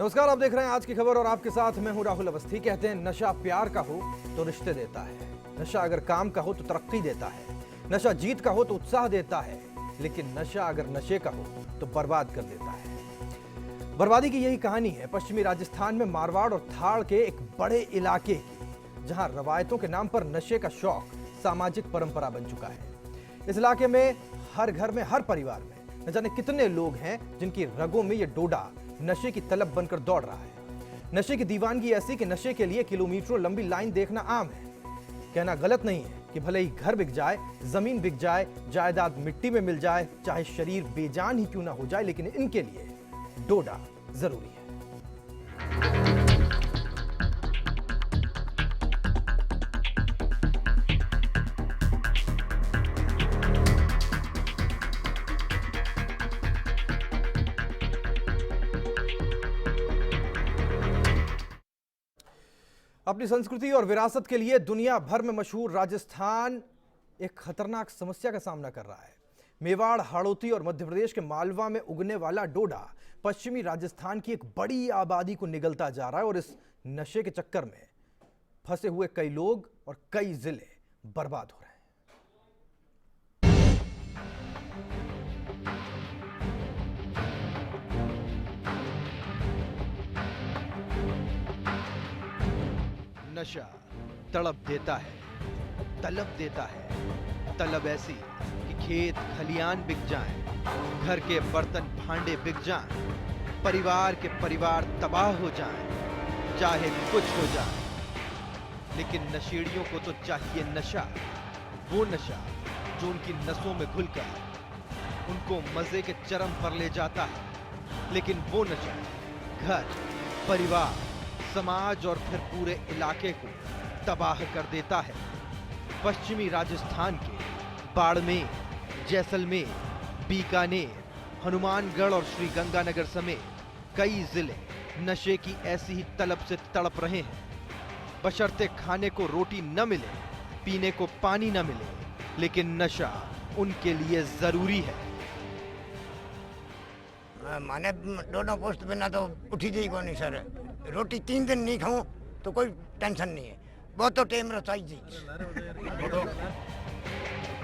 नमस्कार, आप देख रहे हैं आज की खबर और आपके साथ मैं हूं राहुल अवस्थी। कहते हैं नशा प्यार का हो तो रिश्ते देता है, नशा अगर काम का हो तो तरक्की देता है, नशा जीत का हो तो उत्साह देता है, लेकिन नशा अगर नशे का हो तो बर्बाद कर देता है। बर्बादी की यही कहानी है पश्चिमी राजस्थान में मारवाड़ और थाड़ के एक बड़े इलाके की, जहां रवायतों के नाम पर नशे का शौक सामाजिक परंपरा बन चुका है। इस इलाके में हर घर में, हर परिवार में न जाने कितने लोग हैं जिनकी रगों में ये डोडा नशे की तलब बनकर दौड़ रहा है। नशे की दीवानगी ऐसी कि नशे के लिए किलोमीटरों लंबी लाइन देखना आम है। कहना गलत नहीं है कि भले ही घर बिक जाए, जमीन बिक जाए, जायदाद मिट्टी में मिल जाए, चाहे शरीर बेजान ही क्यों ना हो जाए, लेकिन इनके लिए डोडा जरूरी है। अपनी संस्कृति और विरासत के लिए दुनिया भर में मशहूर राजस्थान एक खतरनाक समस्या का सामना कर रहा है। मेवाड़, हाड़ौती और मध्य प्रदेश के मालवा में उगने वाला डोडा पश्चिमी राजस्थान की एक बड़ी आबादी को निगलता जा रहा है और इस नशे के चक्कर में फंसे हुए कई लोग और कई जिले बर्बाद हो रहे हैं। नशा तड़प देता है, तलब देता है। तलब ऐसी कि खेत खलियान बिक जाएं, घर के बर्तन भांडे बिक जाएं, परिवार के परिवार तबाह हो जाएं, चाहे कुछ हो जाए। लेकिन नशेड़ियों को तो चाहिए नशा, वो नशा जो उनकी नसों में घुलकर उनको मजे के चरम पर ले जाता है। लेकिन वो नशा घर, परिवार, समाज और फिर पूरे इलाके को तबाह कर देता है। पश्चिमी राजस्थान के बाड़मेर, जैसलमेर, बीकानेर, हनुमानगढ़ और श्रीगंगानगर समेत कई जिले नशे की ऐसी ही तलब से तड़प रहे हैं। बशर्ते खाने को रोटी न मिले, पीने को पानी न मिले, लेकिन नशा उनके लिए जरूरी है। माने दोनों पोस्ट बिना तो उठी जाई को नहीं सर। रोटी 3 दिन नहीं खाऊं तो कोई टेंशन नहीं है, बहुत तो टेम चाहिए।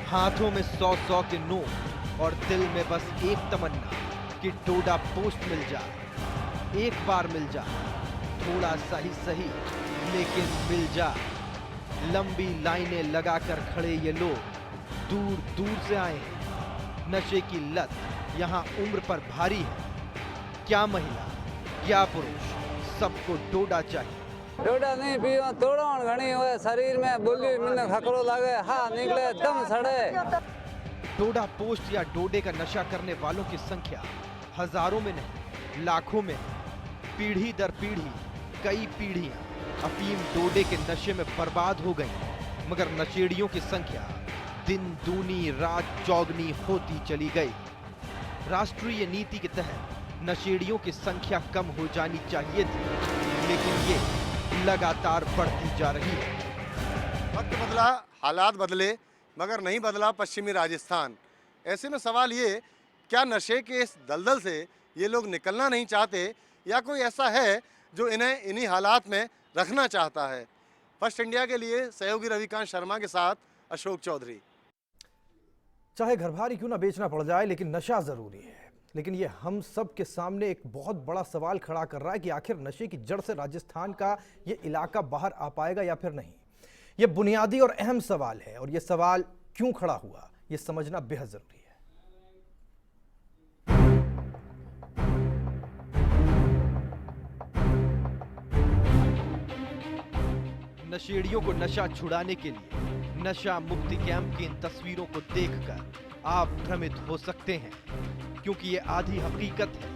हाथों में 100-100 के नोट और दिल में बस एक तमन्ना कि डोडा पोस्ट मिल जाए, एक बार मिल जाए, थोड़ा सा ही सही लेकिन मिल जाए। लंबी लाइनें लगाकर खड़े ये लोग दूर दूर से आए हैं। नशे की लत यहाँ उम्र पर भारी है। क्या महिला, क्या पुरुष, सबको डोडा चाहिए। डोडा नहीं पियो तोड़न घनी होए, शरीर में बोली मिने खकड़ो लागे, हाँ निकले दम सड़े। डोडा पोस्ट या डोडे का नशा करने वालों की संख्या हजारों में नहीं, लाखों में है। पीढ़ी दर पीढ़ी, कई पीढ़ियां अफीम डोडे के नशे में बर्बाद हो गई, मगर नशेड़ियों की संख्या दिन दूनी रात चौगनी होती चली गई। राष्ट्रीय नीति के तहत नशेड़ियों की संख्या कम हो जानी चाहिए थी, लेकिन ये लगातार बढ़ती जा रही है। वक्त बदला, हालात बदले, मगर नहीं बदला पश्चिमी राजस्थान। ऐसे में सवाल ये, क्या नशे के इस दलदल से ये लोग निकलना नहीं चाहते, या कोई ऐसा है जो इन्हें इन्हीं हालात में रखना चाहता है? फर्स्ट इंडिया के लिए सहयोगी रविकांत शर्मा के साथ अशोक चौधरी। चाहे घर भारी क्यों ना बेचना पड़ जाए, लेकिन नशा जरूरी है। लेकिन ये हम सब के सामने एक बहुत बड़ा सवाल खड़ा कर रहा है कि आखिर नशे की जड़ से राजस्थान का ये इलाका बाहर आ पाएगा या फिर नहीं। ये बुनियादी और अहम सवाल है, और ये सवाल क्यों खड़ा हुआ, ये समझना बेहद जरूरी है। नशेड़ियों को नशा छुड़ाने के लिए नशा मुक्ति कैंप की इन तस्वीरों को देखकर आप भ्रमित हो सकते हैं, क्योंकि ये आधी हकीकत है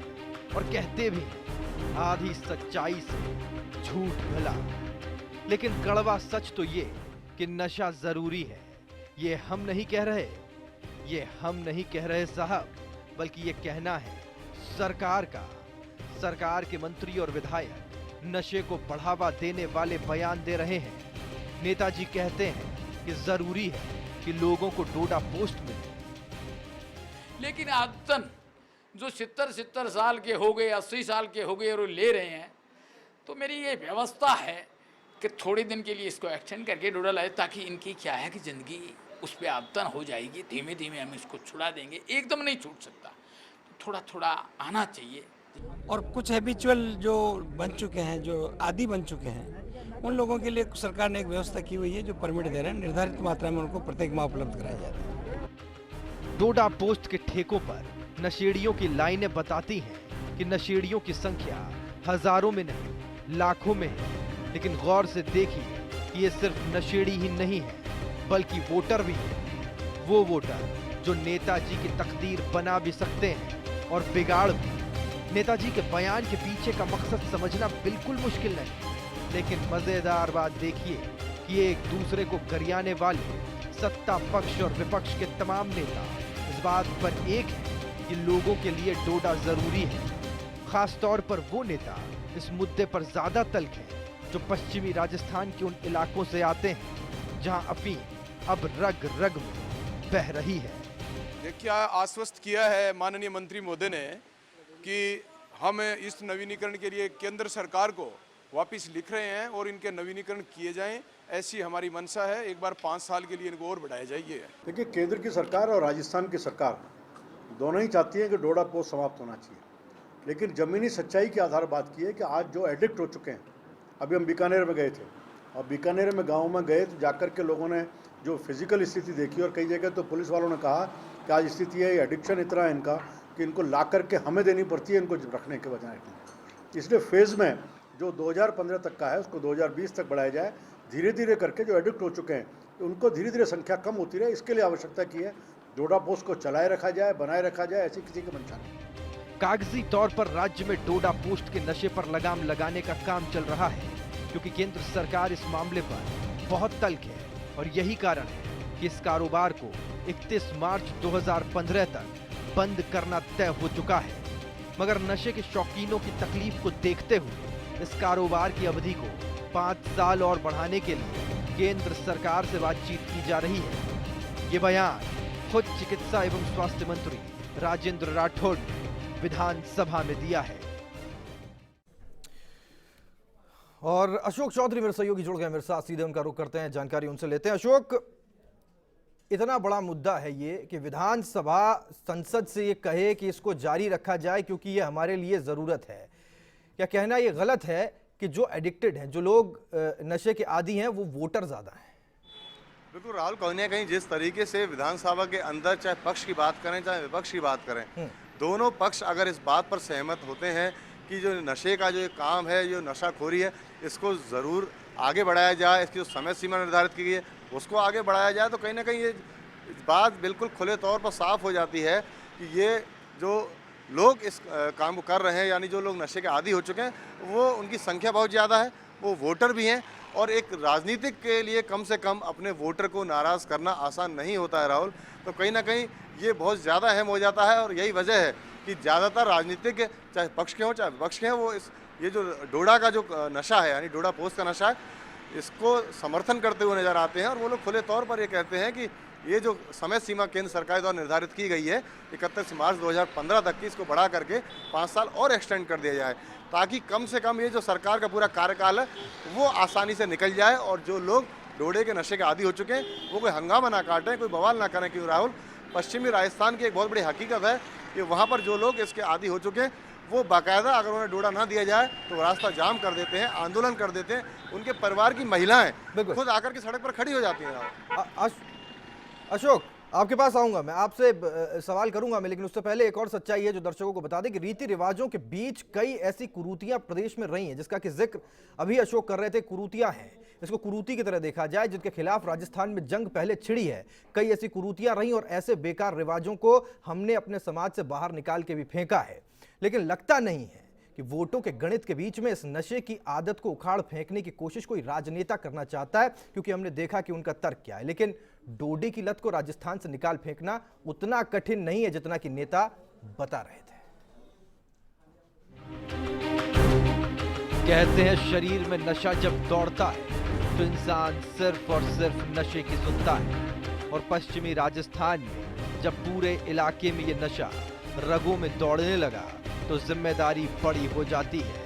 और कहते भी हैं आधी सच्चाई से झूठ भला। लेकिन कड़वा सच तो ये कि नशा जरूरी है। ये हम नहीं कह रहे, ये हम नहीं कह रहे साहब, बल्कि ये कहना है सरकार का। सरकार के मंत्री और विधायक नशे को बढ़ावा देने वाले बयान दे रहे हैं। नेताजी कहते हैं कि जरूरी है कि लोगों को डोडा पोस्ट मिले, लेकिन आदतन जो 70 साल के हो गए, 80 साल के हो गए और वो ले रहे हैं, तो मेरी ये व्यवस्था है कि थोड़े दिन के लिए इसको एक्सटेंड करके डोडा लाए, ताकि इनकी क्या है कि ज़िंदगी उस पर आदतन हो जाएगी, धीमे धीमे हम इसको छुड़ा देंगे, एकदम नहीं छूट सकता, तो थोड़ा थोड़ा आना चाहिए। और कुछ हैबिचुअल जो बन चुके हैं, जो आदी बन चुके हैं, उन लोगों के लिए सरकार ने एक व्यवस्था की हुई है जो परमिट दे रहे हैं, निर्धारित मात्रा में उनको प्रत्येक माह उपलब्ध कराया जाता है। डोडा पोस्ट के ठेकों पर नशेड़ियों की लाइनें बताती हैं कि नशेड़ियों की संख्या हजारों में नहीं लाखों में है, लेकिन गौर से देखिए कि ये सिर्फ नशेड़ी ही नहीं है बल्कि वोटर भी है। वो वोटर जो नेताजी की तकदीर बना भी सकते हैं और बिगाड़ भी। नेताजी के बयान के पीछे का मकसद समझना बिल्कुल मुश्किल नहीं, लेकिन मजेदार बात देखिए कि एक दूसरे को गरियाने वाले सत्ता पक्ष और विपक्ष के तमाम नेता इस बात पर एक है कि लोगों के लिए डोडा जरूरी है। खास तौर पर वो नेता इस मुद्दे पर ज्यादा तल्ख हैं जो पश्चिमी राजस्थान के उन इलाकों से आते हैं जहां अफीम अब रग रग में बह रही है। देखिए, आश्वस्त किया है माननीय मंत्री महोदय ने कि हम इस नवीनीकरण के लिए केंद्र सरकार को वापस लिख रहे हैं और इनके नवीनीकरण किए जाएं, ऐसी हमारी मंशा है। एक बार 5 साल के लिए इनको और बढ़ाया जाइए। देखिए, केंद्र की सरकार और राजस्थान की सरकार दोनों ही चाहती है कि डोडा पोस्ट समाप्त होना चाहिए, लेकिन ज़मीनी सच्चाई के आधार बात की है कि आज जो एडिक्ट हो चुके हैं, अभी हम बीकानेर में गए थे और बीकानेर में गाँव में गए तो जाकर के लोगों ने जो फिजिकल स्थिति देखी और कई जगह तो पुलिस वालों ने कहा कि आज स्थिति है, एडिक्शन इतना है इनका कि इनको ला करके हमें देनी पड़ती है इनको रखने के बजाय। इसलिए फेज़ में जो 2015 तक का है उसको 2020 तक बढ़ाया जाए, धीरे धीरे करके जो एडिक्ट हो चुके हैं उनको धीरे धीरे संख्या कम होती रहे। इसके लिए आवश्यकता की है डोडा पोस्ट को चलाए रखा जाए, बनाए रखा जाए, ऐसी किसी की मंशा नहीं। कागजी तौर पर राज्य में डोडा पोस्ट के नशे पर लगाम लगाने का काम चल रहा है, क्योंकि केंद्र सरकार इस मामले पर बहुत तल्ख है और यही कारण है कि इस कारोबार को 31 मार्च 2015 तक बंद करना तय हो चुका है। मगर नशे के शौकीनों की तकलीफ को देखते हुए इस कारोबार की अवधि को 5 साल और बढ़ाने के लिए केंद्र सरकार से बातचीत की जा रही है। ये बयान खुद चिकित्सा एवं स्वास्थ्य मंत्री राजेंद्र राठौड़ ने विधानसभा में दिया है। और अशोक चौधरी मेरे सहयोगी जुड़ गए मेरे साथ, सीधे उनका रुख करते हैं, जानकारी उनसे लेते हैं। अशोक, इतना बड़ा मुद्दा है ये कि विधानसभा संसद से ये कहे कि इसको जारी रखा जाए क्योंकि ये हमारे लिए ज़रूरत है। क्या कहना ये गलत है कि जो एडिक्टेड हैं, जो लोग नशे के आदी हैं, वो वोटर ज़्यादा हैं? बिल्कुल राहुल, कहीं ना कहीं जिस तरीके से विधानसभा के अंदर चाहे पक्ष की बात करें चाहे विपक्ष की बात करें, दोनों पक्ष अगर इस बात पर सहमत होते हैं कि जो नशे का जो काम है, जो नशाखोरी है, इसको ज़रूर आगे बढ़ाया जाए, इसकी जो समय सीमा निर्धारित की गई है उसको आगे बढ़ाया जाए, तो कहीं ना कहीं ये बात बिल्कुल खुले तौर पर साफ हो जाती है कि ये जो लोग इस काम को कर रहे हैं, यानी जो लोग नशे के आदी हो चुके हैं, वो उनकी संख्या बहुत ज़्यादा है, वो वोटर भी हैं। और एक राजनीतिक के लिए कम से कम अपने वोटर को नाराज़ करना आसान नहीं होता है राहुल, तो कहीं ना कहीं ये बहुत ज़्यादा अहम हो जाता है। और यही वजह है कि ज़्यादातर राजनीतिक, चाहे पक्ष के हों चाहे विपक्ष के हों, वो ये जो डोडा का जो नशा है, यानी डोडा पोस्ट का नशा है, इसको समर्थन करते हुए नज़र आते हैं। और वो लोग खुले तौर पर ये कहते हैं कि ये जो समय सीमा केंद्र सरकार द्वारा निर्धारित की गई है 31 मार्च 2015 तक की, इसको बढ़ा करके 5 साल और एक्सटेंड कर दिया जाए, ताकि कम से कम ये जो सरकार का पूरा कार्यकाल है वो आसानी से निकल जाए और जो लोग डोडे के नशे के आदी हो चुके हैं वो कोई हंगामा ना काटें, कोई बवाल ना करें। क्योंकि राहुल, पश्चिमी राजस्थान की एक बहुत बड़ी हकीकत है कि वहाँ पर जो लोग इसके आदी हो चुके हैं वो बाकायदा अगर उन्हें डोडा ना दिया जाए तो रास्ता जाम कर देते हैं, आंदोलन कर देते हैं। उनके परिवार की महिलाएं खुद आकर के सड़क पर खड़ी हो जाती हैं। अशोक, आपके पास आऊंगा, मैं आपसे सवाल करूंगा मैं, लेकिन उससे पहले एक और सच्चाई है जो दर्शकों को बता दें कि रीति रिवाजों के बीच कई ऐसी कुरीतियां प्रदेश में रही हैं जिसका कि जिक्र अभी अशोक कर रहे थे। कुरीतियां हैं, इसको कुरीति की तरह देखा जाए, जिनके खिलाफ राजस्थान में जंग पहले छिड़ी है। कई ऐसी कुरीतियां रही और ऐसे बेकार रिवाजों को हमने अपने समाज से बाहर निकाल के भी फेंका है, लेकिन लगता नहीं है कि वोटों के गणित के बीच में इस नशे की आदत को उखाड़ फेंकने की कोशिश कोई राजनेता करना चाहता है, क्योंकि हमने देखा कि उनका तर्क क्या है। लेकिन डोडे की लत को राजस्थान से निकाल फेंकना उतना कठिन नहीं है जितना कि नेता बता रहे थे। कहते हैं शरीर में नशा जब दौड़ता है तो इंसान सिर्फ और सिर्फ नशे की सुनता है। और पश्चिमी राजस्थान में जब पूरे इलाके में ये नशा रगों में दौड़ने लगा तो जिम्मेदारी बड़ी हो जाती है।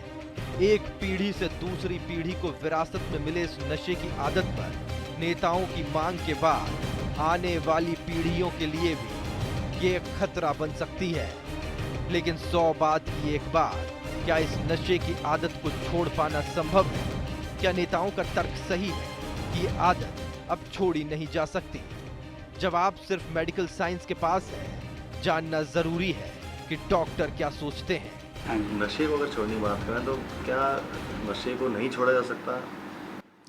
एक पीढ़ी से दूसरी पीढ़ी को विरासत में मिले इस नशे की आदत पर नेताओं की मांग के बाद आने वाली पीढ़ियों के लिए भी ये खतरा बन सकती है। लेकिन 100 बात की एक बात, क्या इस नशे की आदत को छोड़ पाना संभव है? क्या नेताओं का तर्क सही है कि ये आदत अब छोड़ी नहीं जा सकती? जवाब सिर्फ मेडिकल साइंस के पास है। जानना जरूरी है कि डॉक्टर क्या सोचते हैं। नशे को अगर छोड़ने की बात करें तो क्या नशे को नहीं छोड़ा जा सकता?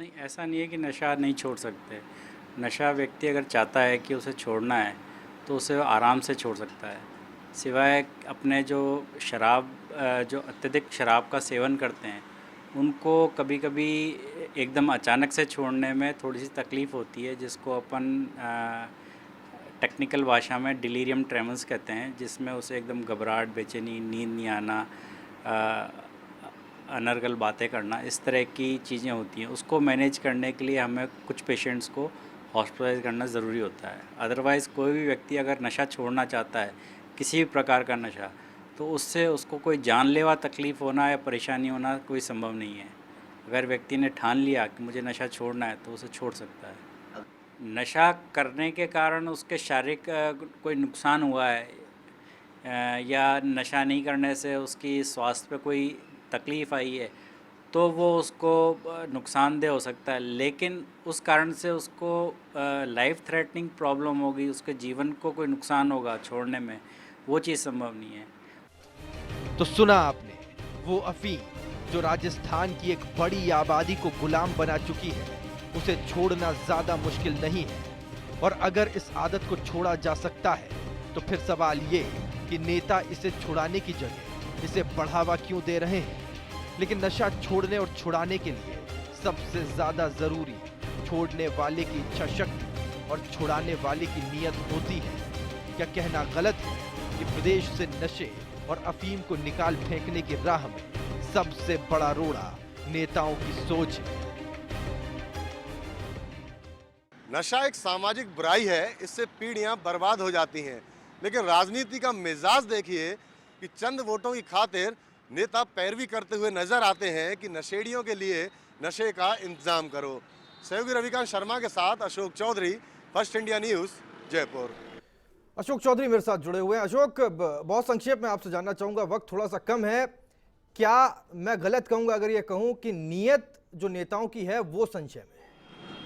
नहीं, ऐसा नहीं है कि नशा नहीं छोड़ सकते। नशा व्यक्ति अगर चाहता है कि उसे छोड़ना है तो उसे आराम से छोड़ सकता है, सिवाय अपने जो अत्यधिक शराब का सेवन करते हैं उनको कभी कभी एकदम अचानक से छोड़ने में थोड़ी सी तकलीफ़ होती है, जिसको अपन टेक्निकल भाषा में डिलीरियम ट्रेमस कहते हैं, जिसमें उसे एकदम घबराहट, बेचैनी, नींद नहीं आना, अनर्गल बातें करना, इस तरह की चीज़ें होती हैं। उसको मैनेज करने के लिए हमें कुछ पेशेंट्स को हॉस्पिटलाइज करना ज़रूरी होता है। अदरवाइज़ कोई भी व्यक्ति अगर नशा छोड़ना चाहता है, किसी भी प्रकार का नशा, तो उससे उसको कोई जानलेवा तकलीफ़ होना या परेशानी होना कोई संभव नहीं है। अगर व्यक्ति ने ठान लिया कि मुझे नशा छोड़ना है तो उसे छोड़ सकता है। नशा करने के कारण उसके शारीरिक कोई नुकसान हुआ है या नशा नहीं करने से उसकी स्वास्थ्य पे कोई तकलीफ़ आई है तो वो उसको नुकसानदेह हो सकता है, लेकिन उस कारण से उसको लाइफ थ्रेटनिंग प्रॉब्लम होगी, उसके जीवन को कोई नुकसान होगा छोड़ने में, वो चीज़ संभव नहीं है। तो सुना आपने, वो अफीम जो राजस्थान की एक बड़ी आबादी को गुलाम बना चुकी है, उसे छोड़ना ज्यादा मुश्किल नहीं है। और अगर इस आदत को छोड़ा जा सकता है तो फिर सवाल ये कि नेता इसे छुड़ाने की जगह इसे बढ़ावा क्यों दे रहे हैं? लेकिन नशा छोड़ने और छुड़ाने के लिए सबसे ज्यादा जरूरी छोड़ने वाले की इच्छा शक्ति और छुड़ाने वाले की नीयत होती है। क्या कहना गलत है कि प्रदेश से नशे और अफीम को निकाल फेंकने की राह में सबसे बड़ा रोड़ा नेताओं की सोच है? नशा एक सामाजिक बुराई है, इससे पीढ़ियां बर्बाद हो जाती हैं। लेकिन राजनीति का मिजाज देखिए कि चंद वोटों की खातिर नेता पैरवी करते हुए नजर आते हैं कि नशेड़ियों के लिए नशे का इंतजाम करो। सहयोगी रविकांत शर्मा के साथ Ashok Chaudhary, First India News, Jaipur. Ashok Chaudhary मेरे साथ जुड़े हुए हैं। अशोक, बहुत संक्षेप में आपसे जानना चाहूंगा, वक्त थोड़ा सा कम है, क्या मैं गलत कहूंगा अगर ये कहूं कि नीयत जो नेताओं की है वो संशय में?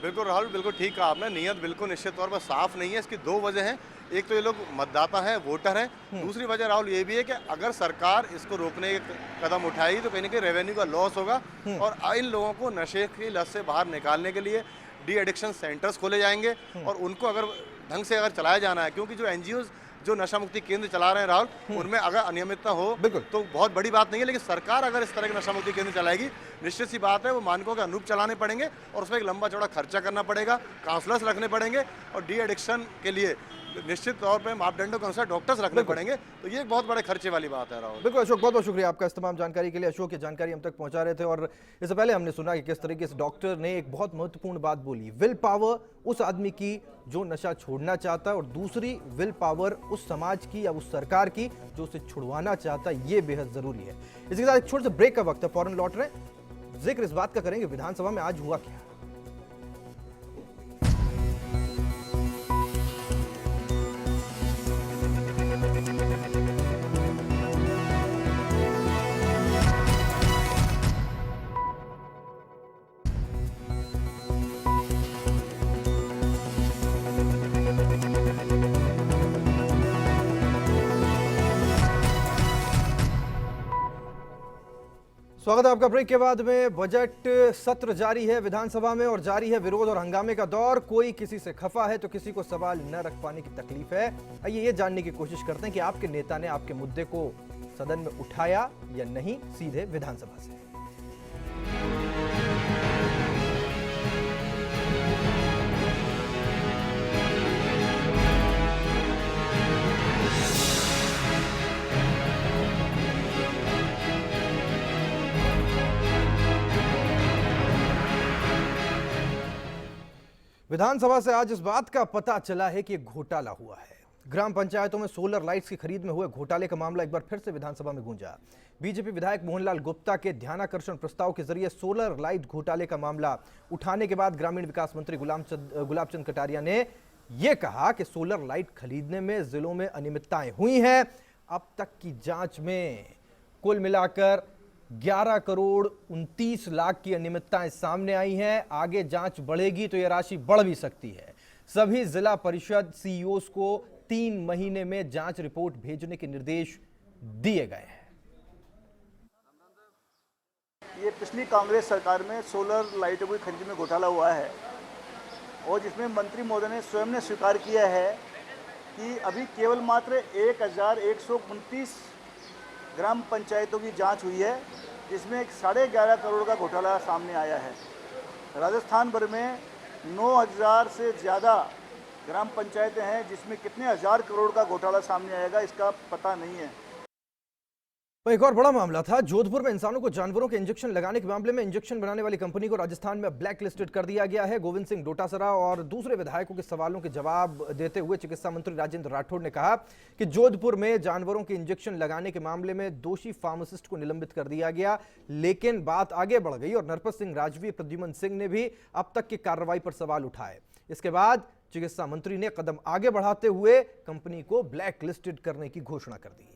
बिल्कुल राहुल, बिल्कुल ठीक कहा आपने। नीयत बिल्कुल निश्चित तौर पर साफ नहीं है। इसकी दो वजह हैं। एक तो ये लोग मतदाता हैं, वोटर हैं। दूसरी वजह राहुल ये भी है कि अगर सरकार इसको रोकने के कदम उठाएगी तो कहीं ना कहीं रेवेन्यू का लॉस होगा और इन लोगों को नशे की लत से बाहर निकालने के लिए डी एडिक्शन सेंटर्स खोले जाएंगे और उनको अगर ढंग से अगर चलाया जाना है, क्योंकि जो एनजीओ जो नशा मुक्ति केंद्र चला रहे हैं राहुल, उनमें अगर अनियमितता हो तो बहुत बड़ी बात नहीं है। लेकिन सरकार अगर इस तरह के नशा मुक्ति केंद्र चलाएगी, निश्चित सी बात है वो मानकों के अनुरूप चलाने पड़ेंगे और उसमें एक लंबा चौड़ा खर्चा करना पड़ेगा, काउंसलर्स रखने पड़ेंगे और डी एडिक्शन के लिए निश्चित तौर पे मापदंडों के अनुसार डॉक्टर्स रखने पड़ेंगे। तो ये एक बहुत बड़े खर्चे वाली बात है राहुल। बिल्कुल अशोक, बहुत बहुत शुक्रिया आपका इस तमाम जानकारी के लिए। अशोक ये जानकारी हम तक पहुंचा रहे थे और इससे पहले हमने सुना कि किस तरीके से डॉक्टर ने एक बहुत महत्वपूर्ण बात बोली, विल पावर उस आदमी की जो नशा छोड़ना चाहता है और दूसरी विल पावर उस समाज की या उस सरकार की जो उसे छुड़वाना चाहता है। ये बेहद जरूरी है। इसके साथ एक छोटे से ब्रेक का वक्त है, फौरन लौट रहे हैं। जिक्र इस बात का करेंगे विधानसभा में आज हुआ क्या। स्वागत है आपका ब्रेक के बाद में। बजट सत्र जारी है विधानसभा में और जारी है विरोध और हंगामे का दौर। कोई किसी से खफा है तो किसी को सवाल न रख पाने की तकलीफ है। आइए ये जानने की कोशिश करते हैं कि आपके नेता ने आपके मुद्दे को सदन में उठाया या नहीं, सीधे विधानसभा से। विधानसभा से आज इस बात का पता चला है कि घोटाला हुआ है। ग्राम पंचायतों में सोलर लाइट्स की खरीद में हुए घोटाले का मामला एक बार फिर से विधानसभा में गूंजा। बीजेपी विधायक मोहनलाल गुप्ता के ध्यानाकर्षण प्रस्ताव के जरिए सोलर लाइट घोटाले का मामला उठाने के बाद ग्रामीण विकास मंत्री गुलाबचंद कटारिया ने यह कहा कि सोलर लाइट खरीदने में जिलों में अनियमितताएं हुई हैं। अब तक की जांच में कुल मिलाकर 11 करोड़ 29 लाख की अनियमितताएं सामने आई हैं। आगे जांच बढ़ेगी तो यह राशि बढ़ भी सकती है। सभी जिला परिषद सीईओस को 3 महीने में जांच रिपोर्ट भेजने के निर्देश दिए गए हैं। ये पिछली कांग्रेस सरकार में सोलर लाइटों की खरीद में घोटाला हुआ है और जिसमें मंत्री महोदय ने स्वयं ने स्वीकार किया है कि अभी केवल मात्र 1129 ग्राम पंचायतों की जांच हुई है, जिसमें 11.5 करोड़ का घोटाला सामने आया है। राजस्थान भर में 9000 से ज़्यादा ग्राम पंचायतें हैं, जिसमें कितने हजार करोड़ का घोटाला सामने आएगा इसका पता नहीं है। एक और बड़ा मामला था। जोधपुर में इंसानों को जानवरों के इंजेक्शन लगाने के मामले में इंजेक्शन बनाने वाली कंपनी को राजस्थान में ब्लैक लिस्टेड कर दिया गया है। गोविंद सिंह डोटासरा और दूसरे विधायकों के सवालों के जवाब देते हुए चिकित्सा मंत्री राजेंद्र राठौड़ ने कहा कि जोधपुर में जानवरों के इंजेक्शन लगाने के मामले में दोषी फार्मासिस्ट को निलंबित कर दिया गया, लेकिन बात आगे बढ़ गई और नरपत सिंह राजवी, प्रद्युमन सिंह ने भी अब तक की कार्रवाई पर सवाल उठाए। इसके बाद चिकित्सा मंत्री ने कदम आगे बढ़ाते हुए कंपनी को ब्लैक लिस्टेड करने की घोषणा कर दी।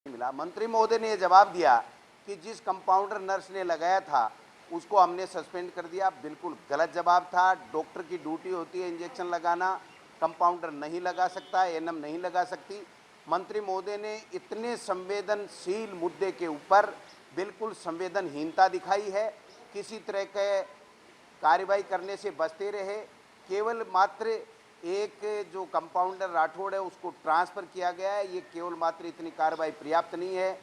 मिला मंत्री महोदय ने यह जवाब दिया कि जिस कंपाउंडर नर्स ने लगाया था उसको हमने सस्पेंड कर दिया। बिल्कुल गलत जवाब था। डॉक्टर की ड्यूटी होती है इंजेक्शन लगाना, कंपाउंडर नहीं लगा सकता, एएनएम नहीं लगा सकती। मंत्री महोदय ने इतने संवेदनशील मुद्दे के ऊपर बिल्कुल संवेदनहीनता दिखाई है। किसी तरह के कार्रवाई करने से बचते रहे। केवल मात्र एक जो कंपाउंडर राठौड़ है उसको ट्रांसफर किया गया है। ये केवल मात्र इतनी कार्रवाई पर्याप्त नहीं है।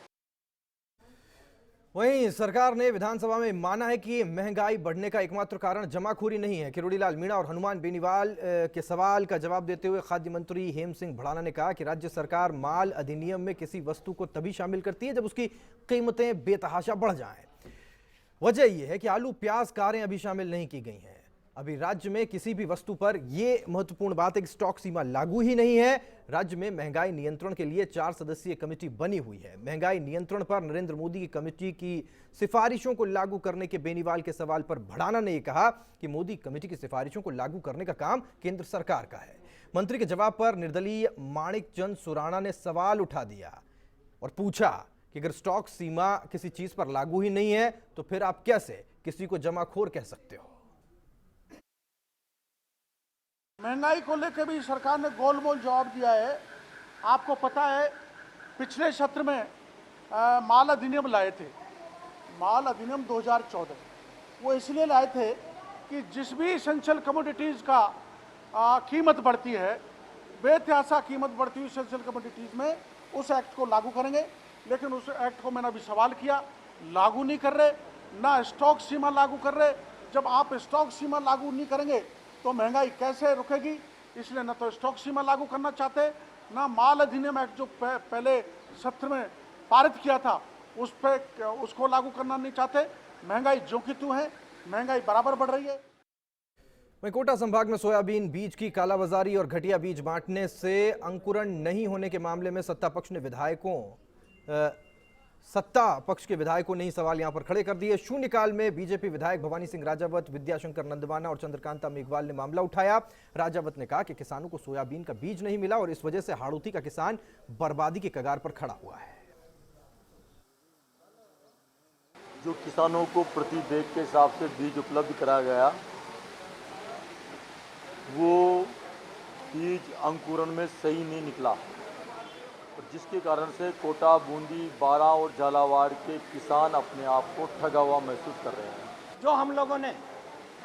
वहीं सरकार ने विधानसभा में माना है कि महंगाई बढ़ने का एकमात्र कारण जमाखोरी नहीं है। किरोड़ीलाल मीणा और हनुमान बेनीवाल के सवाल का जवाब देते हुए खाद्य मंत्री हेम सिंह भड़ाना ने कहा कि राज्य सरकार माल अधिनियम में किसी वस्तु को तभी शामिल करती है जब उसकी कीमतें बेतहाशा बढ़ जाएं। वजह यह है कि आलू, प्याज, कारें अभी शामिल नहीं की गई हैं। अभी राज्य में किसी भी वस्तु पर यह महत्वपूर्ण बात है कि स्टॉक सीमा लागू ही नहीं है। राज्य में महंगाई नियंत्रण के लिए 4 सदस्यीय कमेटी बनी हुई है। महंगाई नियंत्रण पर नरेंद्र मोदी की कमेटी की सिफारिशों को लागू करने के बेनीवाल के सवाल पर भड़ाना ने कहा कि मोदी कमेटी की सिफारिशों को लागू करने का काम केंद्र सरकार का है। मंत्री के जवाब पर निर्दलीय माणिक चंद सुराणा ने सवाल उठा दिया और पूछा कि अगर स्टॉक सीमा किसी चीज पर लागू ही नहीं है तो फिर आप कैसे किसी को जमाखोर कह सकते हो। महंगाई को लेकर भी सरकार ने गोलमोल जवाब दिया है। आपको पता है पिछले सत्र में माल अधिनियम लाए थे। माल अधिनियम 2014 वो इसलिए लाए थे कि जिस भी एसेंशियल कमोडिटीज़ का कीमत बढ़ती है, बेतहाशा कीमत बढ़ती हुई एसेंशियल कमोडिटीज़ में उस एक्ट को लागू करेंगे। लेकिन उस एक्ट को मैंने अभी सवाल किया, लागू नहीं कर रहे, ना स्टॉक सीमा लागू कर रहे। जब आप स्टॉक सीमा लागू नहीं करेंगे तो महंगाई कैसे रुकेगी। इसलिए न तो स्टॉक सीमा लागू करना चाहते, ना माल अधिनियम एक्ट जो पहले सत्र में पारित किया था उसको लागू करना नहीं चाहते। महंगाई जो की त्यों है, महंगाई बराबर बढ़ रही है। वहीं कोटा संभाग में सोयाबीन बीज की कालाबाजारी और घटिया बीज बांटने से अंकुरण नहीं होने के मामले में सत्ता पक्ष के विधायकों ने ही सवाल यहां पर खड़े कर दिए। शून्यकाल में बीजेपी विधायक भवानी सिंह राजावत, विद्याशंकर नंदवाना और चंद्रकांता मेघवाल ने मामला उठाया। राजावत ने कहा कि किसानों को सोयाबीन का बीज नहीं मिला और इस वजह से हाड़ौती का किसान बर्बादी के कगार पर खड़ा हुआ है। जो किसानों को प्रति बैग के हिसाब से बीज उपलब्ध कराया गया, वो बीज अंकुरण में सही नहीं निकला, जिसके कारण से कोटा, बूंदी, बारा और झालावाड़ के किसान अपने आप को ठगा हुआ महसूस कर रहे हैं। जो हम लोगों ने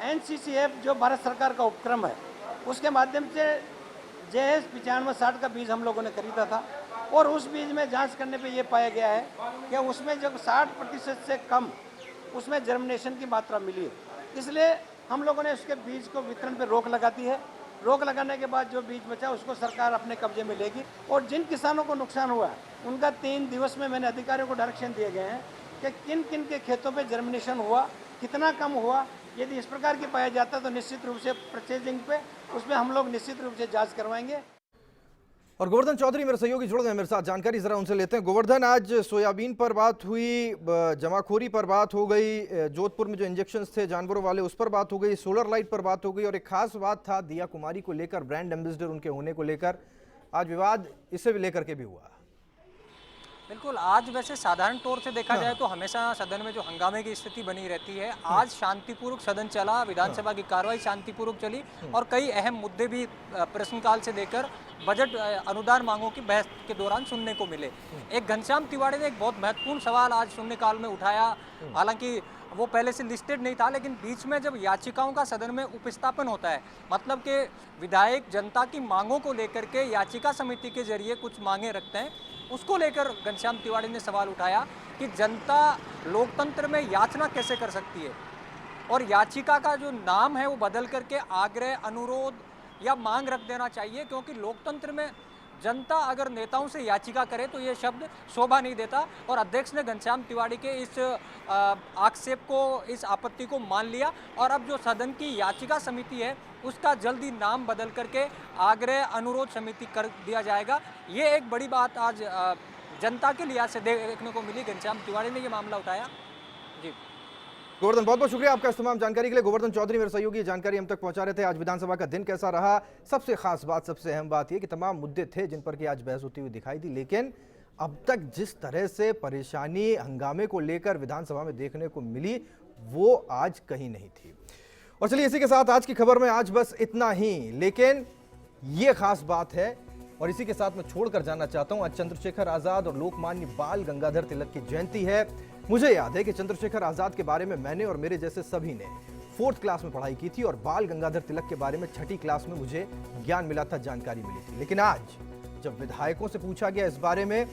NCCF जो भारत सरकार का उपक्रम है उसके माध्यम से JS 9560 का बीज हम लोगों ने खरीदा था और उस बीज में जांच करने पे ये पाया गया है कि उसमें जब 60% से कम उसमें जर्मिनेशन की मात्रा मिली है। इसलिए हम लोगों ने उसके बीज को वितरण पे रोक लगा दी है। रोक लगाने के बाद जो बीज बचा उसको सरकार अपने कब्जे में लेगी और जिन किसानों को नुकसान हुआ उनका 3 दिवस में मैंने अधिकारियों को डायरेक्शन दिए गए हैं कि किन किन के खेतों पे जर्मिनेशन हुआ, कितना कम हुआ, यदि इस प्रकार की पाया जाता है तो निश्चित रूप से परचेजिंग पे उसमें हम लोग निश्चित रूप से जांच करवाएंगे। और गोवर्धन चौधरी मेरे सहयोगी जुड़ गए मेरे साथ, जानकारी जरा उनसे लेते हैं। गोवर्धन, आज सोयाबीन पर बात हुई, जमाखोरी पर बात हो गई, जोधपुर में जो इंजेक्शंस थे जानवरों वाले उस पर बात हो गई, सोलर लाइट पर बात हो गई, और एक खास बात था दिया कुमारी को लेकर, ब्रांड एम्बेसडर उनके होने को लेकर आज विवाद इसे लेकर के भी हुआ। बिल्कुल, आज वैसे साधारण तौर से देखा जाए तो हमेशा सदन में जो हंगामे की स्थिति बनी रहती है, आज शांतिपूर्वक सदन चला, विधानसभा की कार्रवाई शांतिपूर्वक चली और कई अहम मुद्दे भी प्रश्नकाल से लेकर बजट अनुदान मांगों की बहस के दौरान सुनने को मिले। एक घनश्याम तिवाड़ी ने एक बहुत महत्वपूर्ण सवाल आज शून्यकाल में उठाया, हालांकि वो पहले से लिस्टेड नहीं था, लेकिन बीच में जब याचिकाओं का सदन में उपस्थापन होता है, मतलब कि विधायक जनता की मांगों को लेकर के याचिका समिति के जरिए कुछ मांगे रखते हैं, उसको लेकर घनश्याम तिवाड़ी ने सवाल उठाया कि जनता लोकतंत्र में याचना कैसे कर सकती है, और याचिका का जो नाम है वो बदल करके आग्रह, अनुरोध या मांग रख देना चाहिए, क्योंकि लोकतंत्र में जनता अगर नेताओं से याचिका करे तो ये शब्द शोभा नहीं देता। और अध्यक्ष ने घनश्याम तिवाड़ी के इस आक्षेप को, इस आपत्ति को मान लिया और अब जो सदन की याचिका समिति है उसका जल्दी नाम बदल करके आग्रह अनुरोध समिति कर दिया जाएगा। ये एक बड़ी बात आज जनता के लिहाज से देखने को मिली। घनश्याम तिवाड़ी ने ये मामला उठाया। जी गोवर्धन, बहुत बहुत शुक्रिया आपका इस तमाम जानकारी के लिए। गोवर्धन चौधरी मेरे सहयोगी जानकारी हम तक पहुंचा रहे थे। आज विधानसभा का दिन कैसा रहा, सबसे खास बात, सबसे अहम बात यह कि तमाम मुद्दे थे जिन पर कि आज बहस होती हुई दिखाई दी, लेकिन अब तक जिस तरह से परेशानी हंगामे को लेकर विधानसभा में देखने को मिली वो आज कहीं नहीं थी। और चलिए इसी के साथ आज की खबर में आज बस इतना ही, लेकिन ये खास बात है और इसी के साथ मैं छोड़कर जाना चाहता हूं। आज चंद्रशेखर आजाद और लोकमान्य बाल गंगाधर तिलक की जयंती है। मुझे याद है कि चंद्रशेखर आजाद के बारे में मैंने और मेरे जैसे सभी ने 4th क्लास में पढ़ाई की थी और बाल गंगाधर तिलक के बारे में 6ठी क्लास में मुझे ज्ञान मिला था, जानकारी मिली थी। लेकिन आज जब विधायकों से पूछा गया इस बारे में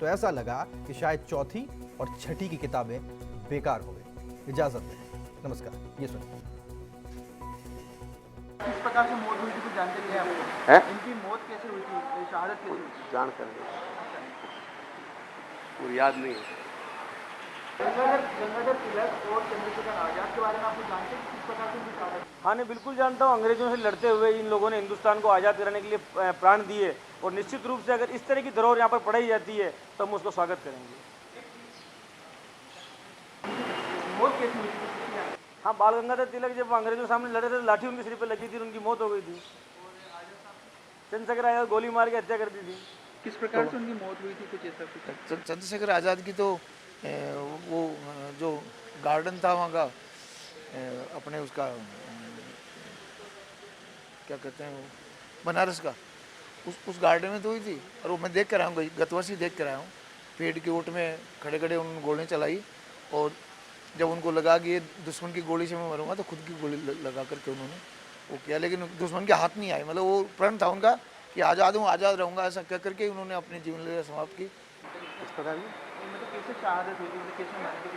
तो ऐसा लगा कि शायद 4थी और 6ठी की किताबें बेकार हो गई। इजाजत दें, नमस्कार। ये सुनिए। किस प्रकार से मौत हुई थी, कुछ जानकारी है आपको? है? इनकी मौत कैसे हुई थी, शहादत कैसे हुई थी? जानकारी पूरी याद नहीं है। गंगाधर तिलक और चंद्रशेखर आजाद के बारे में आप कुछ जानते हैं, किस प्रकार से उनकी शहादत? हाँ, नहीं बिल्कुल जानता हूँ। अंग्रेजों से लड़ते हुए इन लोगों ने हिंदुस्तान को आज़ाद कराने के लिए प्राण दिए और निश्चित रूप से अगर इस तरह की धरोहर यहाँ पर पढ़ाई जाती है तो हम उसको स्वागत करेंगे। मौत कैसे हुई थी? हाँ, बाल गंगाधर तिलक जब अंग्रेजों के सामने लड़े थे लाठी उनके सिर पर लगी थी, उनकी मौत हो गई थी। चंद्रशेखर आजाद गोली मार के हत्या कर दी थी। किस प्रकार से उनकी मौत हुई थी, कुछ ऐसा कुछ? चंद्रशेखर आज़ाद की तो वो जो गार्डन था वहाँ का, अपने उसका क्या कहते हैं वो, बनारस का, उस गार्डन में तो हुई थी। और वो मैं देख कर आया हूँ, गत वर्ष ही देख कर आया हूँ। पेड़ की ओट में खड़े खड़े उन्होंने गोलियाँ चलाई और जब उनको लगा कि ये दुश्मन की गोली से मैं मरूंगा तो खुद की गोली लगा करके उन्होंने वो किया, लेकिन दुश्मन के हाथ नहीं आई। मतलब वो प्रण था उनका कि आज़ाद हूँ, आज़ाद रहूँगा, ऐसा कह करके उन्होंने अपनी जीवन लीला समाप्त की। इस प्रकार की मतलब कैसे शहादत हुई थी, कैसे मारे थे?